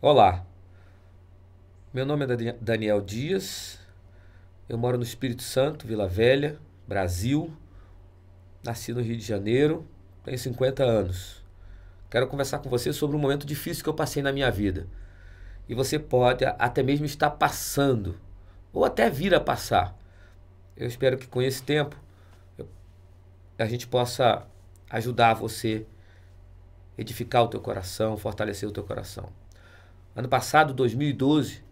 Olá, meu nome é Daniel Dias, eu moro no Espírito Santo, Vila Velha, Brasil, nasci no Rio de Janeiro, tenho 50 anos. Quero conversar com você sobre um momento difícil que eu passei na minha vida. E você pode até mesmo estar passando, ou até vir a passar. Eu espero que com esse tempo a gente possa ajudar você, edificar o teu coração, fortalecer o teu coração. Ano passado, 2012,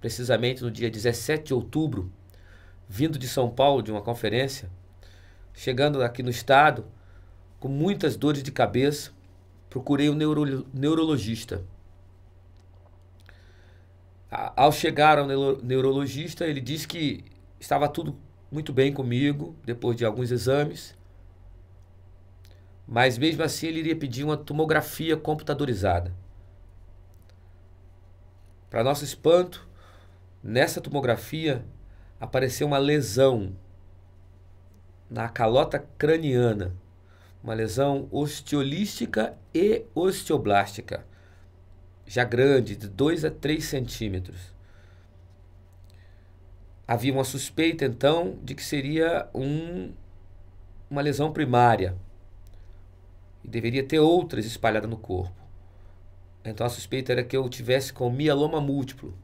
precisamente no dia 17 de outubro, vindo de São Paulo de uma conferência, chegando aqui no estado, com muitas dores de cabeça, procurei um neurologista. Ao chegar ao neurologista, ele disse que estava tudo muito bem comigo, depois de alguns exames, mas mesmo assim ele iria pedir uma tomografia computadorizada. Para nosso espanto, nessa tomografia apareceu uma lesão na calota craniana, uma lesão osteolística e osteoblástica, já grande, de 2 a 3 centímetros. Havia uma suspeita, então, de que seria uma lesão primária e deveria ter outras espalhadas no corpo. Então a suspeita era que eu tivesse com mieloma múltiplo.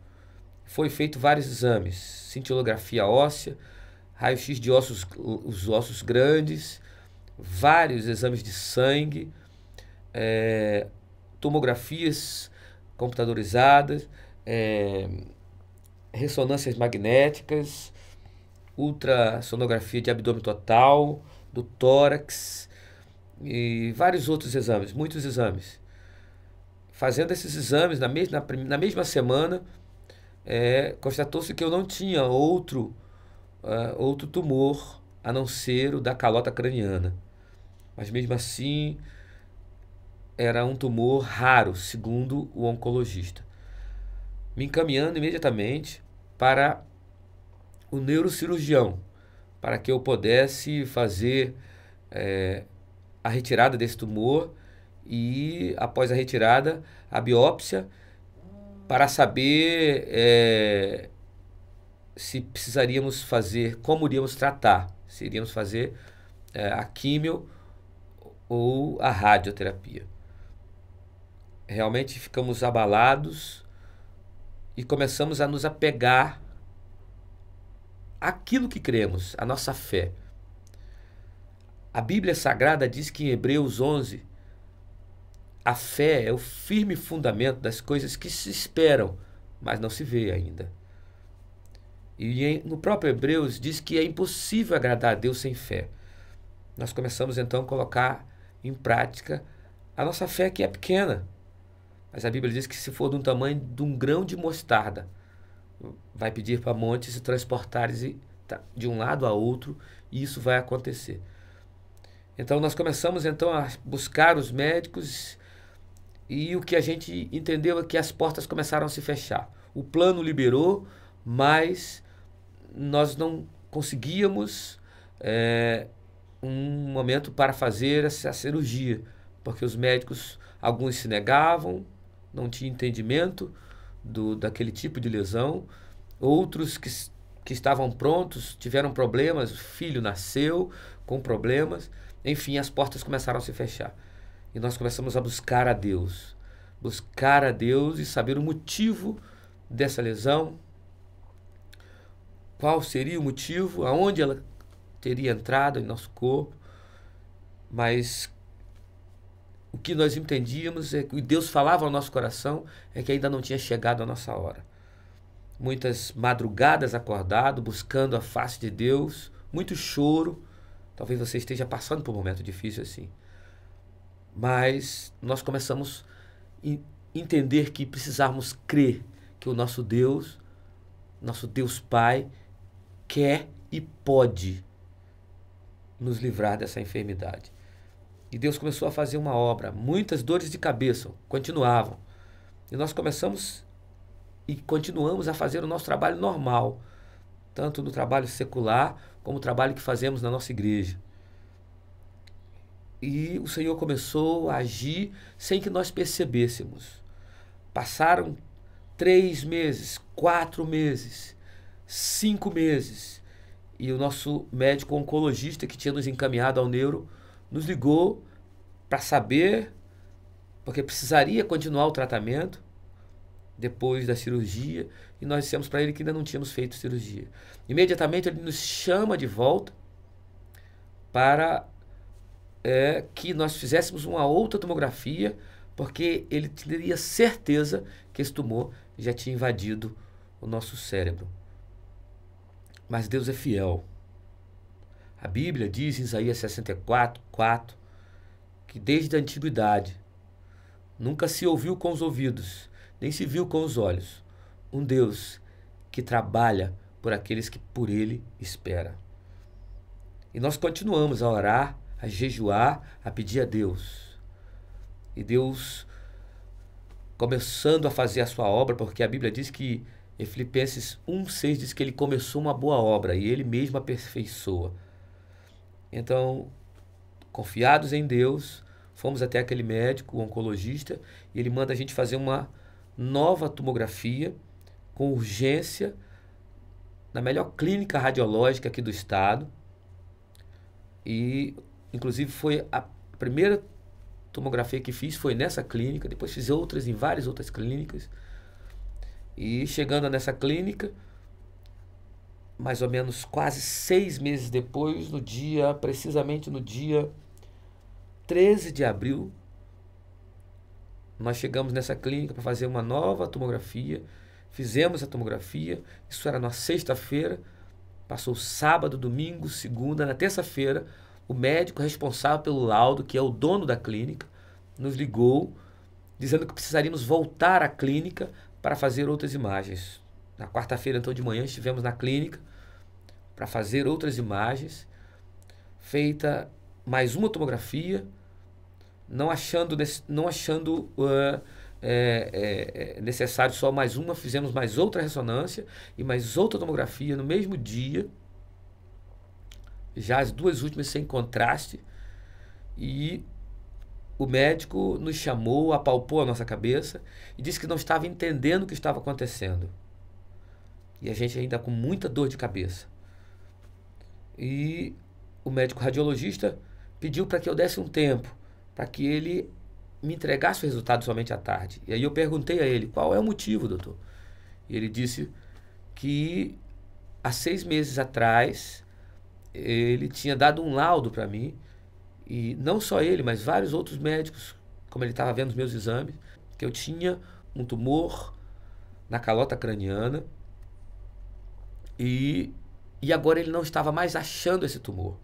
Foi feito vários exames, cintilografia óssea, raio-x de ossos, os ossos grandes, vários exames de sangue, tomografias computadorizadas, ressonâncias magnéticas, ultrassonografia de abdômen total, do tórax e vários outros exames, muitos exames. Fazendo esses exames na mesma semana, constatou-se que eu não tinha outro tumor a não ser o da calota craniana. Mas mesmo assim, era um tumor raro, segundo o oncologista. Me encaminhando imediatamente para o neurocirurgião, para que eu pudesse fazer a retirada desse tumor e, após a retirada, a biópsia, para saber se precisaríamos fazer, como iríamos tratar, se iríamos fazer a químio ou a radioterapia. Realmente ficamos abalados e começamos a nos apegar àquilo que cremos, à nossa fé. A Bíblia Sagrada diz que em Hebreus 11, a fé é o firme fundamento das coisas que se esperam, mas não se vê ainda. E no próprio Hebreus diz que é impossível agradar a Deus sem fé. Nós começamos então a colocar em prática a nossa fé, que é pequena. Mas a Bíblia diz que se for do tamanho de um grão de mostarda, vai pedir para montes se transportarem de um lado a outro, e isso vai acontecer. Então nós começamos então a buscar os médicos, e o que a gente entendeu é que as portas começaram a se fechar. O plano liberou, mas nós não conseguíamos um momento para fazer essa cirurgia, porque os médicos, alguns se negavam, não tinham entendimento daquele tipo de lesão, outros que estavam prontos tiveram problemas, o filho nasceu com problemas, enfim, as portas começaram a se fechar. E nós começamos a buscar a Deus e saber o motivo dessa lesão, qual seria o motivo, aonde ela teria entrado em nosso corpo. Mas o que nós entendíamos é que Deus falava ao nosso coração é que ainda não tinha chegado a nossa hora. Muitas madrugadas acordado, buscando a face de Deus, muito choro. Talvez você esteja passando por um momento difícil assim. Mas nós começamos a entender que precisávamos crer que o nosso Deus Pai, quer e pode nos livrar dessa enfermidade. E Deus começou a fazer uma obra. Muitas dores de cabeça continuavam. E nós começamos e continuamos a fazer o nosso trabalho normal, tanto no trabalho secular como o trabalho que fazemos na nossa igreja. E o Senhor começou a agir sem que nós percebêssemos. Passaram 3 meses, 4 meses, 5 meses. E o nosso médico oncologista que tinha nos encaminhado ao neuro nos ligou para saber, porque precisaria continuar o tratamento depois da cirurgia, e nós dissemos para ele que ainda não tínhamos feito cirurgia. Imediatamente ele nos chama de volta para que nós fizéssemos uma outra tomografia, porque ele teria certeza que esse tumor já tinha invadido o nosso cérebro. Mas Deus é fiel. A Bíblia diz em Isaías 64:4 que desde a antiguidade nunca se ouviu com os ouvidos, nem se viu com os olhos, um Deus que trabalha por aqueles que por Ele espera. E nós continuamos a orar, a jejuar, a pedir a Deus. E Deus começando a fazer a sua obra, porque a Bíblia diz que, em Filipenses 1:6, diz que Ele começou uma boa obra e Ele mesmo aperfeiçoa. Então, confiados em Deus, fomos até aquele médico, o oncologista, e ele manda a gente fazer uma nova tomografia com urgência na melhor clínica radiológica aqui do estado. E, inclusive, foi a primeira tomografia que fiz foi nessa clínica, depois fiz outras em várias outras clínicas. E chegando nessa clínica, mais ou menos quase 6 meses depois, precisamente no dia 13 de abril, nós chegamos nessa clínica para fazer uma nova tomografia. Fizemos a tomografia, isso era na sexta-feira, passou sábado, domingo, segunda, na terça-feira, o médico responsável pelo laudo, que é o dono da clínica, nos ligou, dizendo que precisaríamos voltar à clínica para fazer outras imagens. Na quarta-feira, então, de manhã, estivemos na clínica para fazer outras imagens, feita mais uma tomografia, não achando necessário só mais uma, fizemos mais outra ressonância e mais outra tomografia no mesmo dia, já as duas últimas sem contraste, e o médico nos chamou, apalpou a nossa cabeça e disse que não estava entendendo o que estava acontecendo. E a gente ainda com muita dor de cabeça. E o médico radiologista pediu para que eu desse um tempo, para que ele me entregasse o resultado somente à tarde. E aí eu perguntei a ele, qual é o motivo, doutor? E ele disse que há 6 meses atrás ele tinha dado um laudo para mim, e não só ele, mas vários outros médicos, como ele estava vendo os meus exames, que eu tinha um tumor na calota craniana, e agora ele não estava mais achando esse tumor.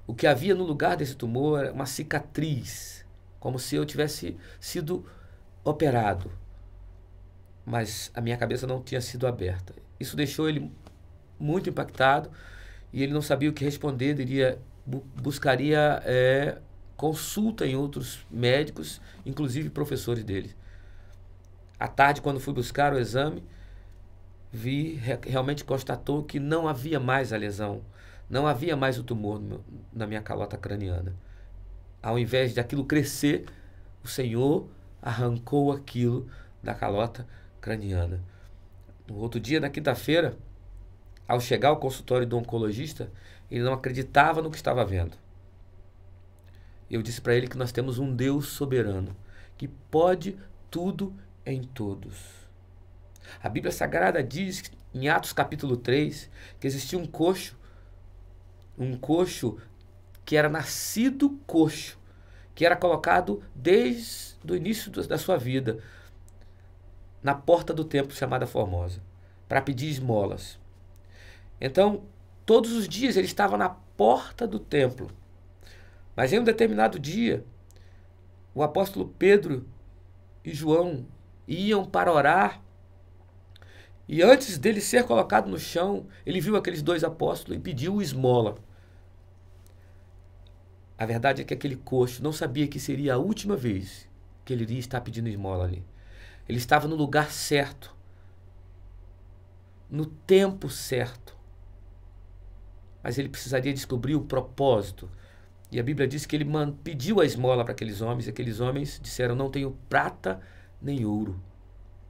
O que havia no lugar desse tumor era uma cicatriz, como se eu tivesse sido operado, mas a minha cabeça não tinha sido aberta. Isso deixou ele muito impactado e ele não sabia o que responder, buscaria consulta em outros médicos, inclusive professores dele. À tarde, quando fui buscar o exame, realmente constatou que não havia mais a lesão, não havia mais o tumor na minha calota craniana. Ao invés de aquilo crescer, o Senhor arrancou aquilo da calota craniana. No outro dia, na quinta-feira, ao chegar ao consultório do oncologista, ele não acreditava no que estava vendo. Eu disse para ele que nós temos um Deus soberano, que pode tudo em todos. A Bíblia Sagrada diz, em Atos capítulo 3, que existia um coxo que era nascido coxo, que era colocado desde o início da sua vida na porta do templo chamada Formosa, para pedir esmolas. Então, todos os dias ele estava na porta do templo. Mas em um determinado dia, o apóstolo Pedro e João iam para orar, e antes dele ser colocado no chão, ele viu aqueles 2 apóstolos e pediu esmola. A verdade é que aquele coxo não sabia que seria a última vez que ele iria estar pedindo esmola ali. Ele estava no lugar certo, no tempo certo. Mas ele precisaria descobrir o propósito. E a Bíblia diz que ele pediu a esmola para aqueles homens, e aqueles homens disseram, não tenho prata nem ouro,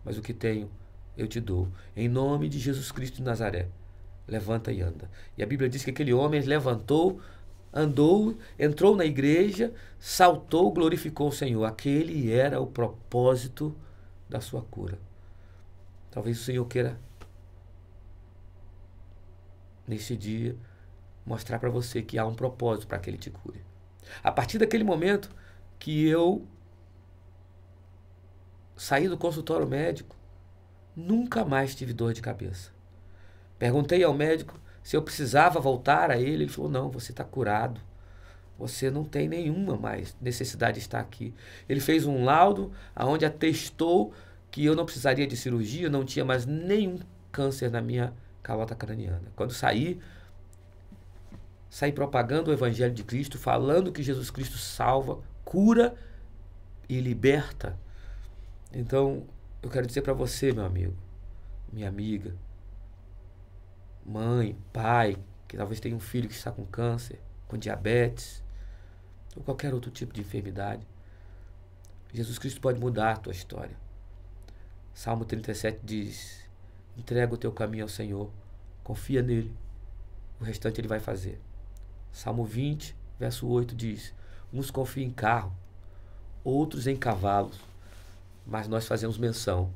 mas o que tenho eu te dou. Em nome de Jesus Cristo de Nazaré, levanta e anda. E a Bíblia diz que aquele homem levantou, andou, entrou na igreja, saltou, glorificou o Senhor. Aquele era o propósito da sua cura. Talvez o Senhor queira, neste dia, mostrar para você que há um propósito para que Ele te cure. A partir daquele momento que eu saí do consultório médico, nunca mais tive dor de cabeça. Perguntei ao médico se eu precisava voltar a ele. Ele falou, não, você está curado. Você não tem nenhuma mais necessidade de estar aqui. Ele fez um laudo onde atestou que eu não precisaria de cirurgia, não tinha mais nenhum câncer na minha calota craniana. Quando saí propagando o Evangelho de Cristo, falando que Jesus Cristo salva, cura e liberta. Então, eu quero dizer para você, meu amigo, minha amiga, mãe, pai, que talvez tenha um filho que está com câncer, com diabetes, ou qualquer outro tipo de enfermidade, Jesus Cristo pode mudar a tua história. Salmo 37 diz, entrega o teu caminho ao Senhor, confia nele, o restante ele vai fazer. Salmo 20, verso 8 diz, uns confiam em carro, outros em cavalos, mas nós fazemos menção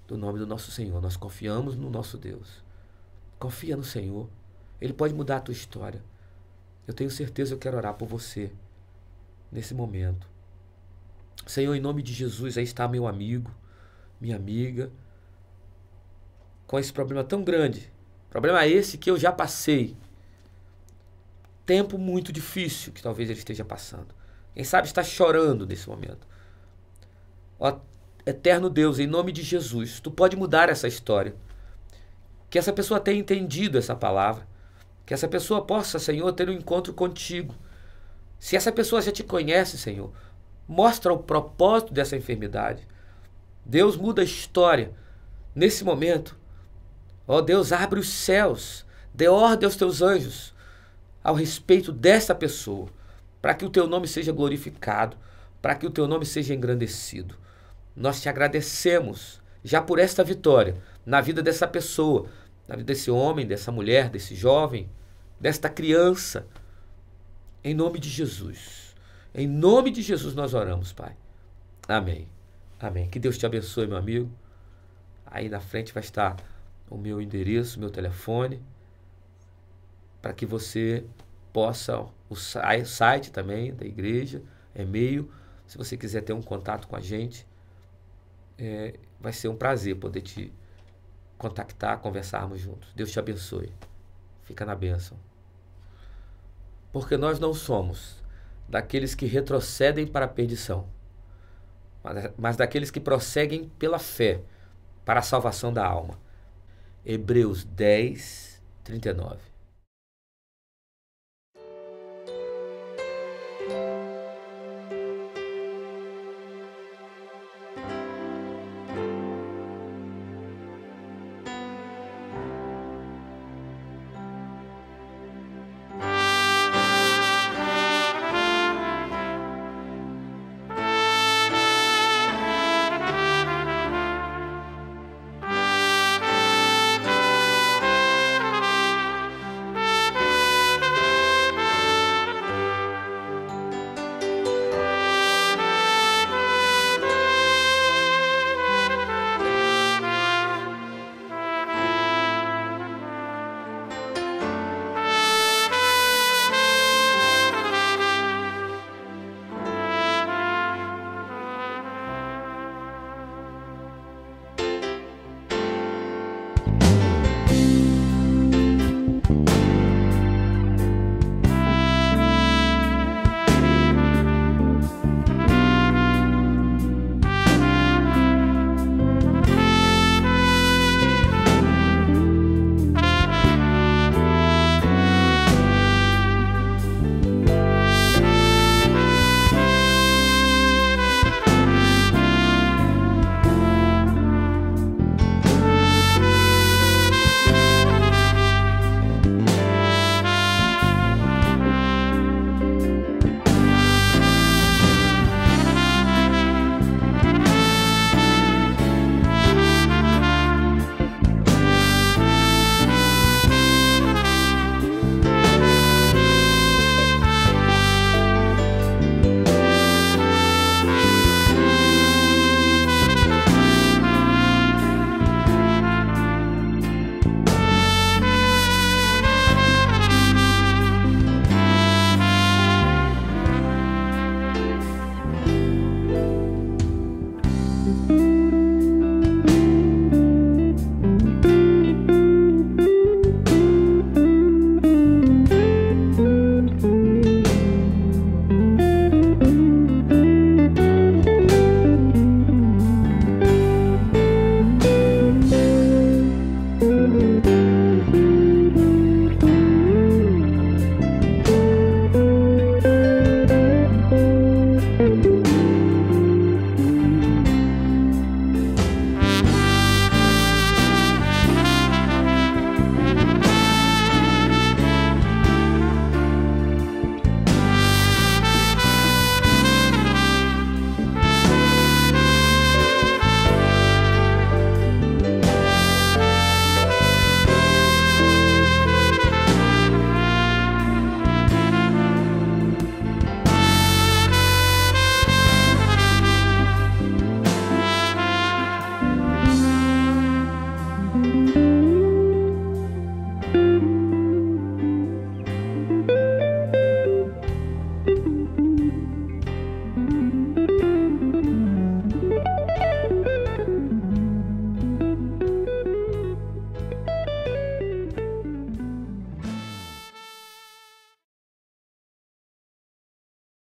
do nome do nosso Senhor, nós confiamos no nosso Deus. Confia no Senhor, Ele pode mudar a tua história. Eu tenho certeza, eu quero orar por você nesse momento. Senhor, em nome de Jesus, aí está meu amigo, minha amiga, com esse problema tão grande. Problema esse que eu já passei. Tempo muito difícil que talvez ele esteja passando. Quem sabe está chorando nesse momento. Ó, eterno Deus, em nome de Jesus, Tu pode mudar essa história. Que essa pessoa tenha entendido essa palavra. Que essa pessoa possa, Senhor, ter um encontro contigo. Se essa pessoa já te conhece, Senhor, mostra o propósito dessa enfermidade. Deus muda a história. Nesse momento, ó Deus, abre os céus, dê ordem aos Teus anjos ao respeito dessa pessoa, para que o Teu nome seja glorificado, para que o Teu nome seja engrandecido. Nós Te agradecemos já por esta vitória na vida dessa pessoa, na vida desse homem, dessa mulher, desse jovem, desta criança. Em nome de Jesus. Em nome de Jesus nós oramos, Pai. Amém. Amém. Que Deus te abençoe, meu amigo. Aí na frente vai estar o meu endereço, o meu telefone, para que você possa, o site também da igreja, e-mail, se você quiser ter um contato com a gente, vai ser um prazer poder te contactar, conversarmos juntos. Deus te abençoe. Fica na bênção. Porque nós não somos daqueles que retrocedem para a perdição, mas daqueles que prosseguem pela fé para a salvação da alma. Hebreus 10, 39.